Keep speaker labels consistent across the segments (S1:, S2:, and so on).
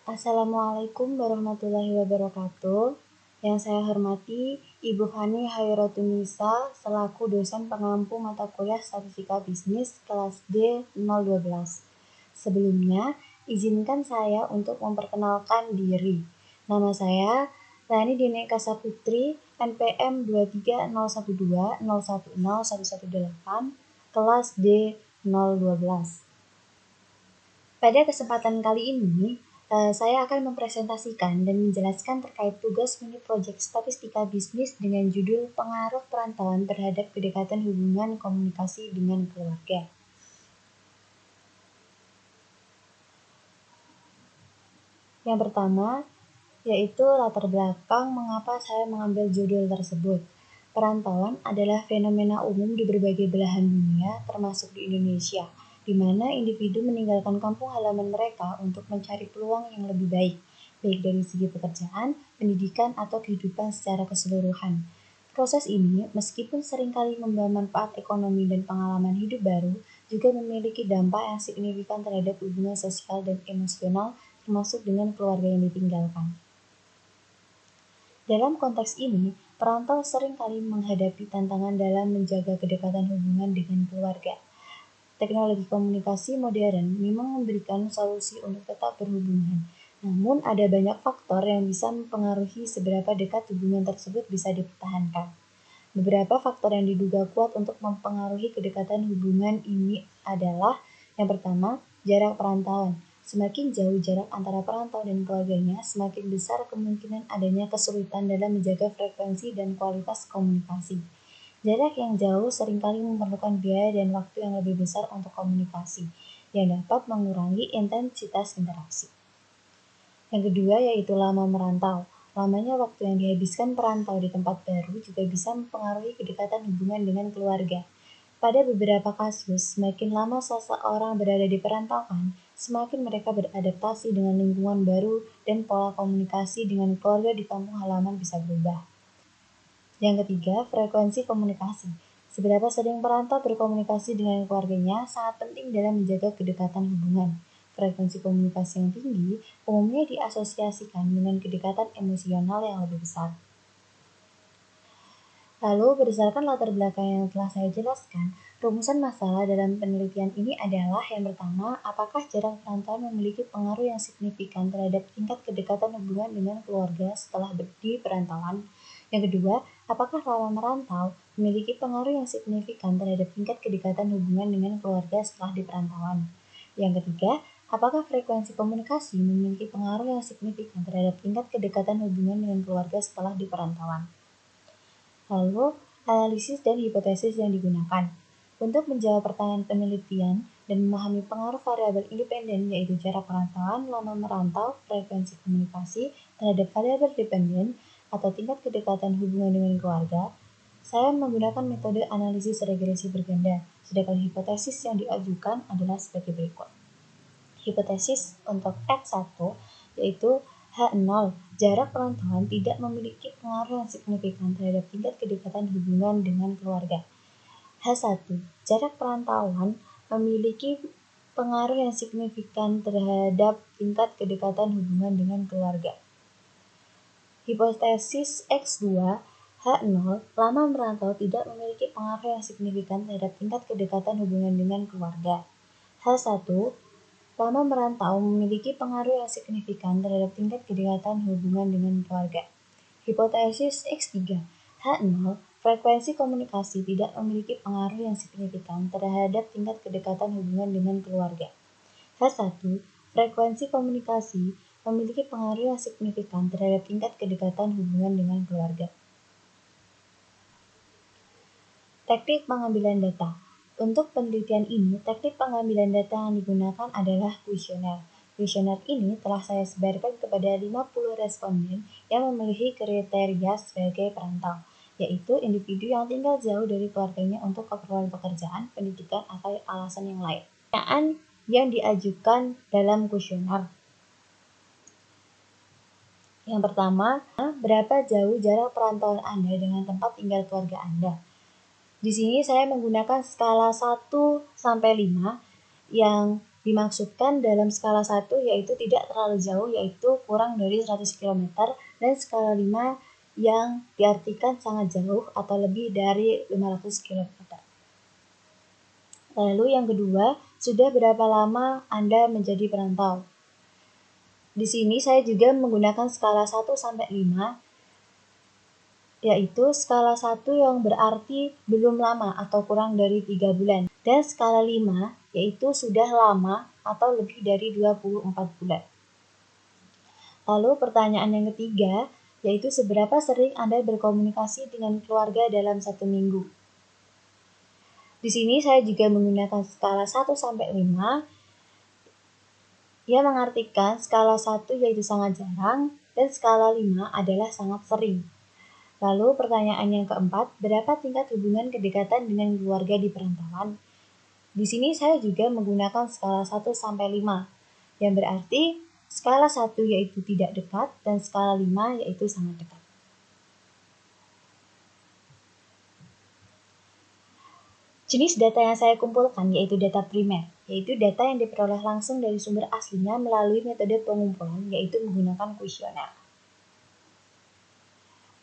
S1: Assalamualaikum warahmatullahi wabarakatuh. Yang saya hormati Ibu Fani Hairatunisa selaku dosen pengampu mata kuliah Statistika Bisnis kelas D 012. Sebelumnya, izinkan saya untuk memperkenalkan diri. Nama saya Lani Dineka Saputri, NPM 23012010118, kelas D 012. Pada kesempatan kali ini, saya akan mempresentasikan dan menjelaskan terkait tugas mini proyek Statistika Bisnis dengan judul Pengaruh Perantauan Terhadap Kedekatan Hubungan Komunikasi dengan Keluarga. Yang pertama, yaitu latar belakang mengapa saya mengambil judul tersebut. Perantauan adalah fenomena umum di berbagai belahan dunia, termasuk di Indonesia, di mana individu meninggalkan kampung halaman mereka untuk mencari peluang yang lebih baik, baik dari segi pekerjaan, pendidikan, atau kehidupan secara keseluruhan. Proses ini, meskipun seringkali membawa manfaat ekonomi dan pengalaman hidup baru, juga memiliki dampak yang signifikan terhadap hubungan sosial dan emosional, termasuk dengan keluarga yang ditinggalkan. Dalam konteks ini, perantau seringkali menghadapi tantangan dalam menjaga kedekatan hubungan dengan keluarga. Teknologi komunikasi modern memang memberikan solusi untuk tetap berhubungan, namun ada banyak faktor yang bisa mempengaruhi seberapa dekat hubungan tersebut bisa dipertahankan. Beberapa faktor yang diduga kuat untuk mempengaruhi kedekatan hubungan ini adalah: yang pertama, jarak perantauan. Semakin jauh jarak antara perantau dan keluarganya, semakin besar kemungkinan adanya kesulitan dalam menjaga frekuensi dan kualitas komunikasi. Jarak yang jauh seringkali memerlukan biaya dan waktu yang lebih besar untuk komunikasi, yang dapat mengurangi intensitas interaksi. Yang kedua yaitu lama merantau. Lamanya waktu yang dihabiskan perantau di tempat baru juga bisa mempengaruhi kedekatan hubungan dengan keluarga. Pada beberapa kasus, semakin lama seseorang berada di perantauan, semakin mereka beradaptasi dengan lingkungan baru dan pola komunikasi dengan keluarga di kampung halaman bisa berubah. Yang ketiga, frekuensi komunikasi. Seberapa sering perantau berkomunikasi dengan keluarganya sangat penting dalam menjaga kedekatan hubungan. Frekuensi komunikasi yang tinggi umumnya diasosiasikan dengan kedekatan emosional yang lebih besar. Lalu, berdasarkan latar belakang yang telah saya jelaskan, rumusan masalah dalam penelitian ini adalah: yang pertama, apakah jarak perantauan memiliki pengaruh yang signifikan terhadap tingkat kedekatan hubungan dengan keluarga setelah di perantauan? Yang kedua, apakah lama merantau memiliki pengaruh yang signifikan terhadap tingkat kedekatan hubungan dengan keluarga setelah di perantauan? Yang ketiga, apakah frekuensi komunikasi memiliki pengaruh yang signifikan terhadap tingkat kedekatan hubungan dengan keluarga setelah di perantauan? Lalu, analisis dan hipotesis yang digunakan. Untuk menjawab pertanyaan penelitian dan memahami pengaruh variabel independen yaitu jarak perantauan, lama merantau, frekuensi komunikasi terhadap variabel dependen atau tingkat kedekatan hubungan dengan keluarga, saya menggunakan metode analisis regresi berganda, sedangkan hipotesis yang diajukan adalah sebagai berikut. Hipotesis untuk X1 yaitu H0, jarak perantauan tidak memiliki pengaruh yang signifikan terhadap tingkat kedekatan hubungan dengan keluarga. H1, jarak perantauan memiliki pengaruh yang signifikan terhadap tingkat kedekatan hubungan dengan keluarga. Hipotesis X2, H0, lama merantau tidak memiliki pengaruh yang signifikan terhadap tingkat kedekatan hubungan dengan keluarga. H1, lama merantau memiliki pengaruh yang signifikan terhadap tingkat kedekatan hubungan dengan keluarga. Hipotesis X3, H0, frekuensi komunikasi tidak memiliki pengaruh yang signifikan terhadap tingkat kedekatan hubungan dengan keluarga. H1, frekuensi komunikasi memiliki pengaruh yang signifikan terhadap tingkat kedekatan hubungan dengan keluarga. Teknik pengambilan data. Untuk penelitian ini, teknik pengambilan data yang digunakan adalah kuesioner. Kuesioner ini telah saya sebarkan kepada 50 responden yang memenuhi kriteria sebagai perantau, yaitu individu yang tinggal jauh dari keluarganya untuk keperluan pekerjaan, pendidikan, atau alasan yang lain. Pertanyaan yang diajukan dalam kuesioner. Yang pertama, berapa jauh jarak perantauan Anda dengan tempat tinggal keluarga Anda? Di sini saya menggunakan skala 1 sampai 5, yang dimaksudkan dalam skala 1 yaitu tidak terlalu jauh, yaitu kurang dari 100 km, dan skala 5 yang diartikan sangat jauh atau lebih dari 500 km. Lalu yang kedua, sudah berapa lama Anda menjadi perantau? Di sini saya juga menggunakan skala 1 sampai 5, yaitu skala 1 yang berarti belum lama atau kurang dari 3 bulan. Dan skala 5 yaitu sudah lama atau lebih dari 24 bulan. Lalu pertanyaan yang ketiga, yaitu seberapa sering Anda berkomunikasi dengan keluarga dalam 1 minggu. Di sini saya juga menggunakan skala 1 sampai 5, yang mengartikan skala 1 yaitu sangat jarang, dan skala 5 adalah sangat sering. Lalu pertanyaan yang keempat, berapa tingkat hubungan kedekatan dengan keluarga di perantauan? Di sini saya juga menggunakan skala 1 sampai 5, yang berarti skala 1 yaitu tidak dekat dan skala 5 yaitu sangat dekat. Jenis data yang saya kumpulkan yaitu data primer, yaitu data yang diperoleh langsung dari sumber aslinya melalui metode pengumpulan, yaitu menggunakan kuesioner.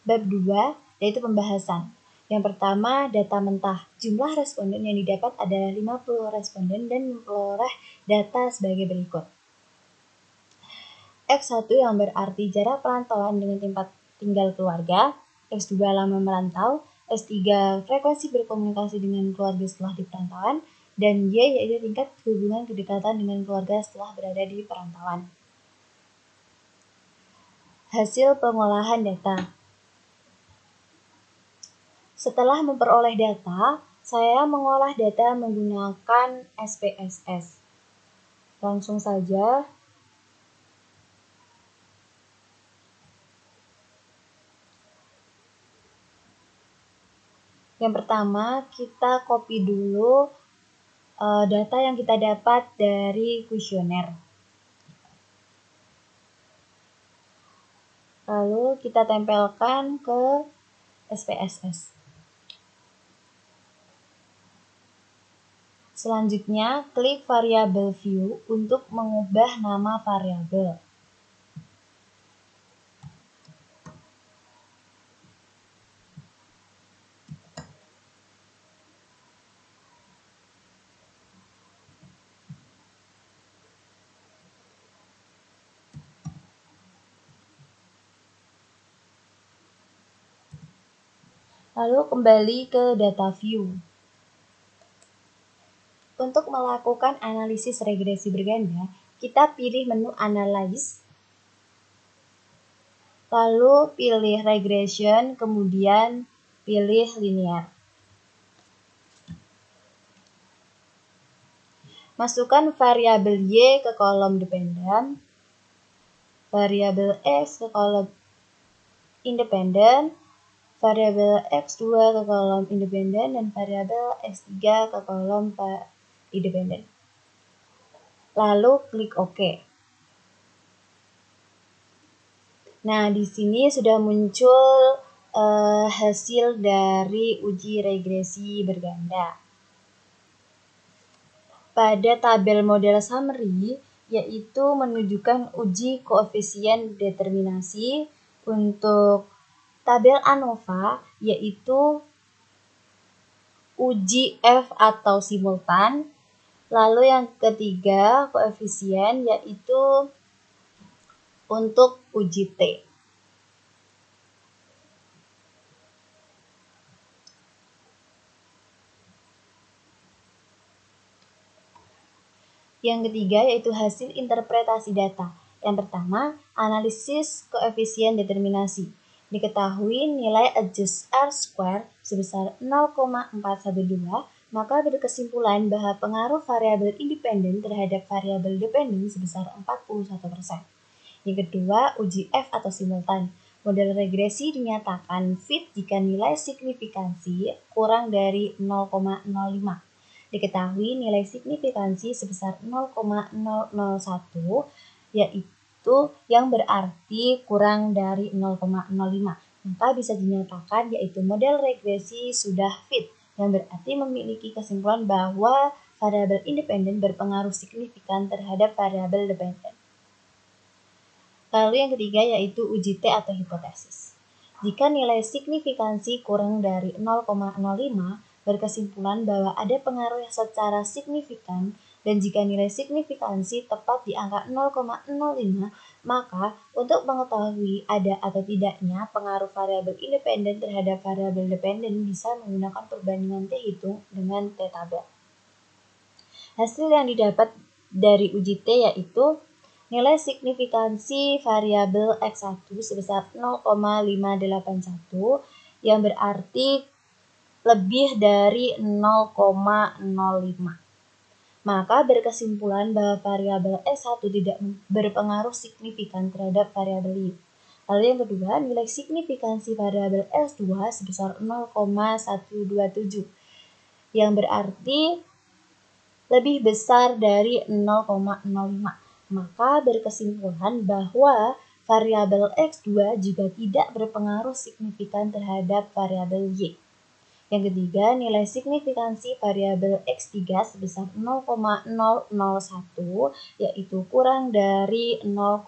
S1: Bab 2, yaitu pembahasan. Yang pertama, data mentah. Jumlah responden yang didapat adalah 50 responden dan memperoleh data sebagai berikut. X1 yang berarti jarak perantauan dengan tempat tinggal keluarga, X2 lama merantau, S3 frekuensi berkomunikasi dengan keluarga setelah di perantauan, dan Y yaitu tingkat hubungan kedekatan dengan keluarga setelah berada di perantauan. Hasil pengolahan data. Setelah memperoleh data, saya mengolah data menggunakan SPSS. Langsung saja. Yang pertama, kita copy dulu data yang kita dapat dari kuesioner. Lalu kita tempelkan ke SPSS. Selanjutnya, klik variabel view untuk mengubah nama variabel. Lalu kembali ke data view. Untuk melakukan analisis regresi berganda, kita pilih menu Analyze, lalu pilih Regression, kemudian pilih Linear. Masukkan variabel Y ke kolom dependen, variabel X ke kolom independen, variabel X2 ke kolom independen, dan variabel X3 ke kolom independen. Lalu klik OK. Nah, di sini sudah muncul hasil dari uji regresi berganda. Pada tabel model summary, yaitu menunjukkan uji koefisien determinasi. Untuk tabel ANOVA, yaitu uji F atau simultan. Lalu yang ketiga, koefisien, yaitu untuk uji T. Yang ketiga yaitu hasil interpretasi data. Yang pertama, analisis koefisien determinasi. Diketahui nilai adjust R-square sebesar 0,412, maka berkesimpulan bahwa pengaruh variabel independen terhadap variabel dependen sebesar 41%. Yang kedua, uji F atau simultan. Model regresi dinyatakan fit jika nilai signifikansi kurang dari 0,05. Diketahui nilai signifikansi sebesar 0,001, yaitu yang berarti kurang dari 0,05. Maka bisa dinyatakan yaitu model regresi sudah fit, yang berarti memiliki kesimpulan bahwa variabel independen berpengaruh signifikan terhadap variabel dependen. Lalu yang ketiga yaitu uji T atau hipotesis. Jika nilai signifikansi kurang dari 0,05, berkesimpulan bahwa ada pengaruh yang secara signifikan, dan jika nilai signifikansi tepat di angka 0,05, maka untuk mengetahui ada atau tidaknya pengaruh variabel independen terhadap variabel dependen bisa menggunakan perbandingan T hitung dengan T tabel. Hasil yang didapat dari uji T yaitu nilai signifikansi variabel X1 sebesar 0,581 yang berarti lebih dari 0,05. Maka berkesimpulan bahwa variabel X1 tidak berpengaruh signifikan terhadap variabel Y. Lalu yang kedua, nilai signifikansi variabel X2 sebesar 0,127 yang berarti lebih besar dari 0,05. Maka berkesimpulan bahwa variabel X2 juga tidak berpengaruh signifikan terhadap variabel Y. Yang ketiga, nilai signifikansi variabel X3 sebesar 0,001 yaitu kurang dari 0,05.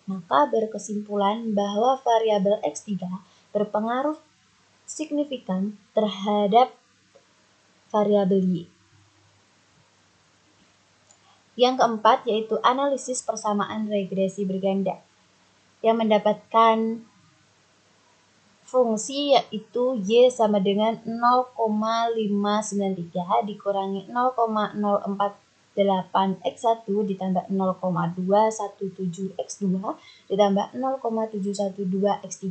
S1: Maka berkesimpulan bahwa variabel X3 berpengaruh signifikan terhadap variabel Y. Yang keempat yaitu analisis persamaan regresi berganda yang mendapatkan fungsi yaitu Y sama dengan 0,593 dikurangi 0,048 X1 ditambah 0,217 X2 ditambah 0,712 X3.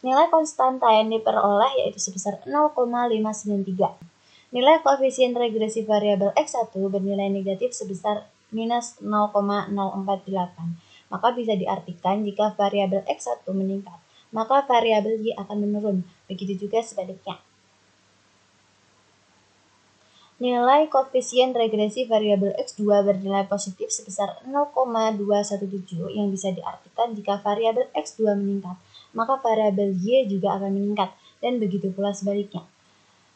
S1: Nilai konstanta yang diperoleh yaitu sebesar 0,593. Nilai koefisien regresi variabel X1 bernilai negatif sebesar minus 0,048. Maka bisa diartikan jika variabel X1 meningkat, maka variabel Y akan menurun. Begitu juga sebaliknya. Nilai koefisien regresi variabel X2 bernilai positif sebesar 0,217 yang bisa diartikan jika variabel X2 meningkat, maka variabel Y juga akan meningkat, dan begitu pula sebaliknya.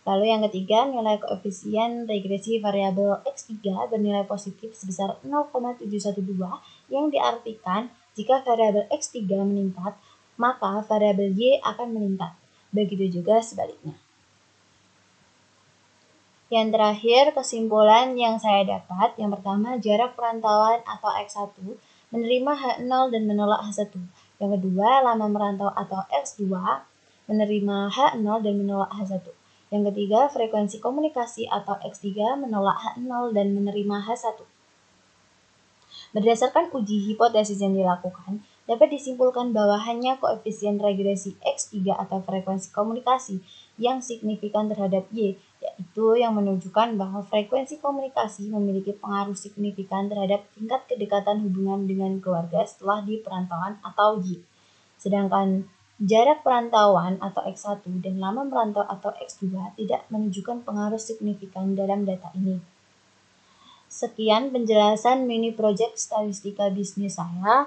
S1: Lalu yang ketiga, nilai koefisien regresi variabel X3 bernilai positif sebesar 0,712 yang diartikan jika variabel X3 meningkat, maka variabel Y akan meningkat. Begitu juga sebaliknya. Yang terakhir, kesimpulan yang saya dapat, yang pertama, jarak perantauan atau X1 menerima H0 dan menolak H1. Yang kedua, lama merantau atau X2 menerima H0 dan menolak H1. Yang ketiga, frekuensi komunikasi atau X3 menolak H0 dan menerima H1. Berdasarkan uji hipotesis yang dilakukan, dapat disimpulkan bahwa hanya koefisien regresi X3 atau frekuensi komunikasi yang signifikan terhadap Y, yaitu yang menunjukkan bahwa frekuensi komunikasi memiliki pengaruh signifikan terhadap tingkat kedekatan hubungan dengan keluarga setelah di perantauan atau Y. Sedangkan jarak perantauan atau X1 dan lama merantau atau X2 tidak menunjukkan pengaruh signifikan dalam data ini. Sekian penjelasan mini project statistika bisnis saya.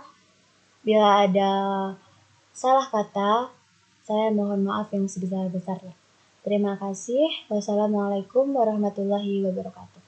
S1: Bila ada salah kata, saya mohon maaf yang sebesar-besarnya. Terima kasih. Wassalamualaikum warahmatullahi wabarakatuh.